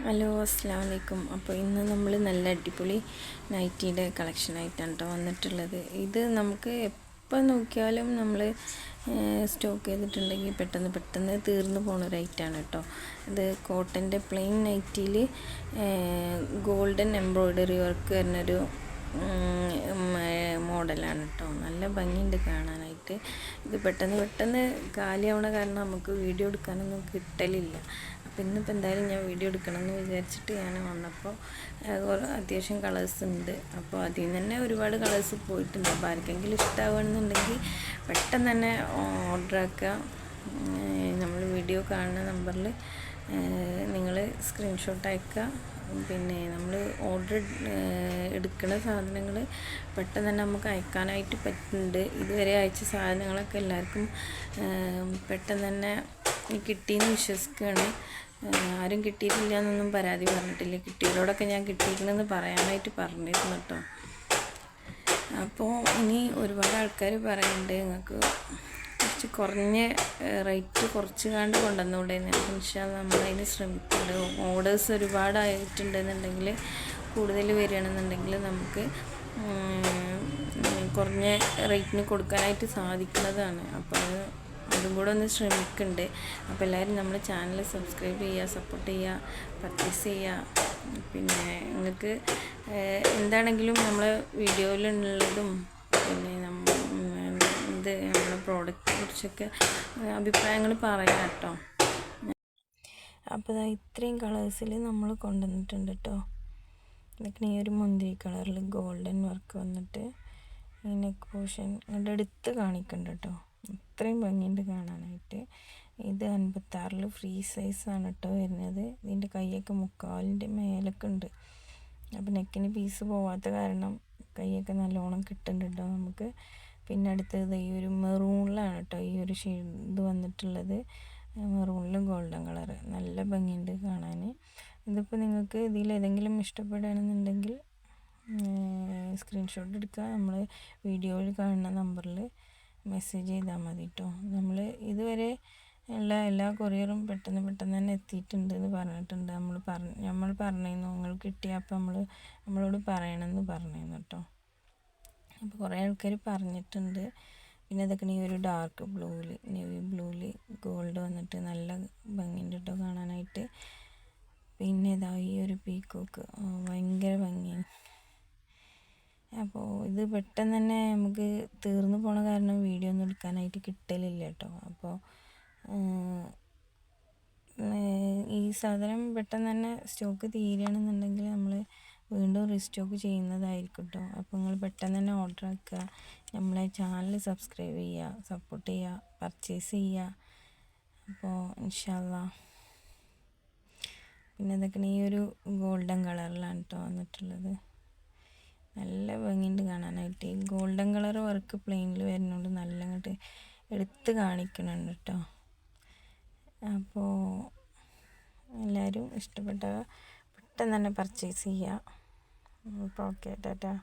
Hello അസ്സലാമു അലൈക്കും. അപ്പോൾ ഇന്ന് നമ്മൾ നല്ല അടിപൊളി നൈറ്റിയുടെ കളക്ഷനായിട്ടാണ് കേട്ടോ വന്നിട്ടുള്ളത്. ഇത് നമുക്ക് എപ്പോൾ നോക്കിയാലും നമ്മൾ സ്റ്റോക്ക് ചെയ്തിട്ടുണ്ടെങ്കിൽ പെട്ടെന്ന് തീർന്നു പോകുന്ന ഒരു ഐറ്റമാണ് കേട്ടോ. ഇത് കോട്ടൻ്റെ പ്ലെയിൻ നൈറ്റിയിൽ ഗോൾഡൻ എംബ്രോയ്ഡറി വർക്ക് വരുന്നൊരു മോഡലാണ് കേട്ടോ. നല്ല ഭംഗിയുണ്ട് കാണാനായിട്ട്. ഇത് പെട്ടെന്ന് കാലിയാവണ കാരണം നമുക്ക് വീഡിയോ എടുക്കാനൊന്നും കിട്ടലില്ല. അപ്പോൾ ഇന്നിപ്പോൾ എന്തായാലും ഞാൻ വീഡിയോ എടുക്കണമെന്ന് വിചാരിച്ചിട്ട് ഞാൻ വന്നപ്പോൾ അത്യാവശ്യം കളേഴ്സ് ഉണ്ട്. അപ്പോൾ അതിൽ നിന്ന് തന്നെ ഒരുപാട് കളേഴ്സ് പോയിട്ടുണ്ട്. അപ്പോൾ ആർക്കെങ്കിലും ഇഷ്ടമാവുകയാണെന്നുണ്ടെങ്കിൽ പെട്ടെന്ന് തന്നെ ഓർഡർ ആക്കുക. നമ്മൾ വീഡിയോ കാണുന്ന നമ്പറിൽ നിങ്ങൾ സ്ക്രീൻഷോട്ട് അയക്കുക. പിന്നെ നമ്മൾ ഓർഡർ എടുക്കുന്ന സാധനങ്ങൾ പെട്ടെന്ന് തന്നെ നമുക്ക് അയക്കാനായിട്ട് പറ്റുന്നുണ്ട്. ഇതുവരെ അയച്ച സാധനങ്ങളൊക്കെ എല്ലാവർക്കും പെട്ടെന്ന് തന്നെ കിട്ടിയെന്ന് വിശ്വസിക്കുകയാണ്. ആരും കിട്ടിയിട്ടില്ല എന്നൊന്നും പരാതി പറഞ്ഞിട്ടില്ല. കിട്ടിയവരോടൊക്കെ ഞാൻ കിട്ടിയിരിക്കണമെന്ന് പറയാനായിട്ട് പറഞ്ഞിരുന്നു കേട്ടോ. അപ്പോൾ ഇനി ഒരുപാട് ആൾക്കാർ പറയുന്നുണ്ട് നിങ്ങൾക്ക് കുറച്ച് കുറഞ്ഞ റേറ്റ് കുറച്ച് കണ്ട് കൊണ്ടുവന്നുകൂടെ. ഇൻഷാ അല്ലാഹ് നമ്മളതിന് ശ്രമിക്കുന്നുണ്ട്. ഓർഡേഴ്സ് ഒരുപാടായിട്ടുണ്ടെന്നുണ്ടെങ്കിൽ കൂടുതൽ വരികയാണെന്നുണ്ടെങ്കിൽ നമുക്ക് കുറഞ്ഞ റേറ്റിന് കൊടുക്കാനായിട്ട് സാധിക്കുന്നതാണ്. അപ്പോൾ അതും കൂടെ ഒന്ന് ശ്രമിക്കുന്നുണ്ട്. അപ്പോൾ എല്ലാവരും നമ്മുടെ ചാനൽ സബ്സ്ക്രൈബ് ചെയ്യുക, സപ്പോർട്ട് ചെയ്യുക, പർച്ചേസ് ചെയ്യുക. പിന്നെ നിങ്ങൾക്ക് എന്താണെങ്കിലും നമ്മളെ വീഡിയോയിലുള്ളതും പിന്നെ നമ്മുടെ പ്രോഡക്റ്റിനെ കുറിച്ചൊക്കെ അഭിപ്രായങ്ങൾ പറയാം കേട്ടോ. അപ്പോൾ ഇത്രയും കളേഴ്സിൽ നമ്മൾ കൊണ്ടുവന്നിട്ടുണ്ട് കേട്ടോ. ഇതൊക്കെ ഈ ഒരു മുന്തിരി കളറിൽ ഗോൾഡൻ വർക്ക് വന്നിട്ട് ഈ നെക്ക് പോർഷൻ ഇങ്ങോട്ട് എടുത്ത് കാണിക്കുന്നുണ്ട് കേട്ടോ. ഇത്രയും ഭംഗിയുണ്ട് കാണാനായിട്ട്. ഇത് 56 ഫ്രീ സൈസാണ് കേട്ടോ വരുന്നത്. ഇതിൻ്റെ കൈയൊക്കെ മുക്കാലിൻ്റെ മേലൊക്കെ ഉണ്ട്. അപ്പോൾ നെക്കിന് പീസ് പോവാത്ത കാരണം കൈയൊക്കെ നല്ലോണം കിട്ടുന്നുണ്ട് കേട്ടോ നമുക്ക്. പിന്നെ അടുത്തത് ഈ ഒരു മെറൂണിലാണ് കേട്ടോ ഈ ഒരു ഇത് വന്നിട്ടുള്ളത്. മെറൂണിലും ഗോൾഡൻ കളറ് നല്ല ഭംഗിയുണ്ട് കാണാൻ. ഇതിപ്പോൾ നിങ്ങൾക്ക് ഇതിലേതെങ്കിലും ഇഷ്ടപ്പെടുകയാണെന്നുണ്ടെങ്കിൽ സ്ക്രീൻഷോട്ട് എടുക്കുക. നമ്മൾ വീഡിയോയിൽ കാണുന്ന നമ്പറിൽ മെസ്സേജ് ചെയ്താൽ മതി കേട്ടോ. നമ്മൾ ഇതുവരെ എല്ലാ കൊറിയറും പെട്ടെന്ന് തന്നെ എത്തിയിട്ടുണ്ട് എന്ന് പറഞ്ഞിട്ടുണ്ട്. നമ്മൾ പറഞ്ഞിരുന്നു നിങ്ങൾ കിട്ടിയപ്പോൾ നമ്മളോട് പറയണമെന്ന് പറഞ്ഞിരുന്നു കേട്ടോ. അപ്പോൾ കുറേ ആൾക്കാർ പറഞ്ഞിട്ടുണ്ട്. പിന്നെ അതൊക്കെ ഈ ഒരു ഡാർക്ക് ബ്ലൂവിൽ നേവി ബ്ലൂവിൽ ഗോൾഡ് വന്നിട്ട് നല്ല ഭംഗിയുണ്ട് കേട്ടോ കാണാനായിട്ട്. പിന്നെ ഇതാ ഈ ഒരു പീക്കോക്ക് ഭയങ്കര ഭംഗിയാണ്. അപ്പോൾ ഇത് പെട്ടെന്ന് തന്നെ നമുക്ക് തീർന്നു പോണ കാരണം വീഡിയോ ഒന്നും എടുക്കാനായിട്ട് കിട്ടലില്ല കേട്ടോ. അപ്പോൾ ഈ സാധനം പെട്ടെന്ന് തന്നെ സ്റ്റോക്ക് തീരുകയാണെന്നുണ്ടെങ്കിൽ നമ്മൾ വീണ്ടും റീസ്റ്റോക്ക് ചെയ്യുന്നതായിരിക്കും കേട്ടോ. അപ്പോൾ നിങ്ങൾ പെട്ടെന്ന് തന്നെ ഓർഡർ ആക്കുക. നമ്മളെ ചാനൽ സബ്സ്ക്രൈബ് ചെയ്യുക, സപ്പോർട്ട് ചെയ്യുക, പർച്ചേസ് ചെയ്യുക. അപ്പോൾ ഇൻഷാ അല്ലാഹ് പിന്നെ ഇതൊക്കെ ഈ ഒരു ഗോൾഡൻ കളറിലാണ് കേട്ടോ വന്നിട്ടുള്ളത്. നല്ല ഭംഗിയുണ്ട് കാണാനായിട്ട്. ഈ ഗോൾഡൻ കളർ വർക്ക് പ്ലെയിനിൽ വരുന്നതുകൊണ്ട് നല്ല അങ്ങോട്ട് എടുത്ത് കാണിക്കുന്നുണ്ട് കേട്ടോ. അപ്പോൾ എല്ലാവരും ഇഷ്ടപ്പെട്ട പെട്ടെന്ന് തന്നെ പർച്ചേസ് ചെയ്യുക. അപ്പോൾ ഓക്കെ ടാറ്റാ.